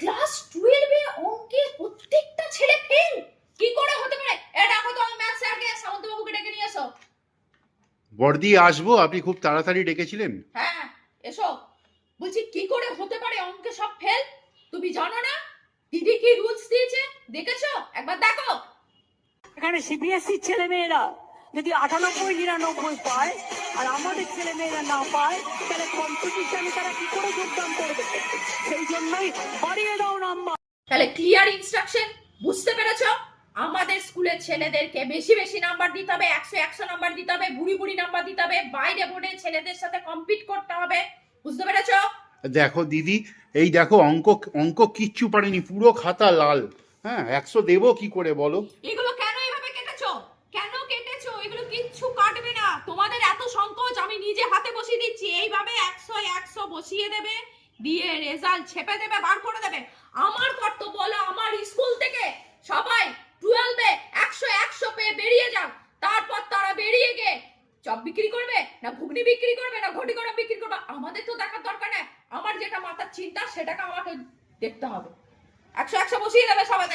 Class 12 এ অঙ্কের প্রত্যেকটা ছেলে ফেল, কি করে হতে পারে? দেখো তো আমি ম্যাথ স্যারকে সামন্ত বাবুকে ডেকে নিয়ে এসো। বর্দি আসবো, আপনি খুব তাড়াতাড়ি ডেকেছিলেন। হ্যাঁ এসো। বলছি কি করে হতে পারে অঙ্কে সব ফেল? তুমি জানো না দিদি কি রুলস দিয়েছে? দেখেছো? একবার দেখো। এখানে সিবিএসসি ছেলে মেয়েরা যদি 98-99 পায় আর আমাদের ছেলে মেয়েরা না পায়, তাহলে কম্পিটিশনে তারা কি করে যোগদান করবে? সেই জন্যই বাড়িয়ে দাও নাম্বার। তাহলে ক্লিয়ার ইনস্ট্রাকশন, বুঝতে পেরেছো? আমাদের স্কুলের ছেলেদেরকে বেশি বেশি নাম্বার দিতে হবে, 100 নাম্বার দিতে হবে, বুড়ি বুড়ি নাম্বার দিতে হবে, বাইরে বোর্ডে ছেলেদের সাথে কম্পিট করতে হবে, বুঝতে পেরেছো? দেখো দিদি, এই দেখো অঙ্ক অঙ্ক কিচ্ছু পারেনি, পুরো খাতা লাল। হ্যাঁ, 100 দেবো কি করে বলো? এগুলো কেন এইভাবে কেটেছো? কেন কেটেছো? এগুলো কিচ্ছু কাটবে না। তোমাদের এত সংকোচ, আমি নিজে হাতে বসিয়ে দিচ্ছি। এইভাবে 100 বসিয়ে দেবে, দিয়ে রেজাল্ট ছেপে দেবে, বার করে দেবে। আমার কর্তব্য হলো আমার স্কুল থেকে সবাই 12 এ 100 পেয়ে বেরিয়ে যান। তারপর তারা বেরিয়ে গিয়ে চপ বিক্রি করবে, না ঘুগনি বিক্রি করবে, না ঘটি গরম বিক্রি করবে, আমাদের তো দেখার দরকার নেই। আমার যেটা মাথার চিন্তা সেটাকে আমাকে দেখতে হবে। 100 বসিয়ে দেবে সবাই।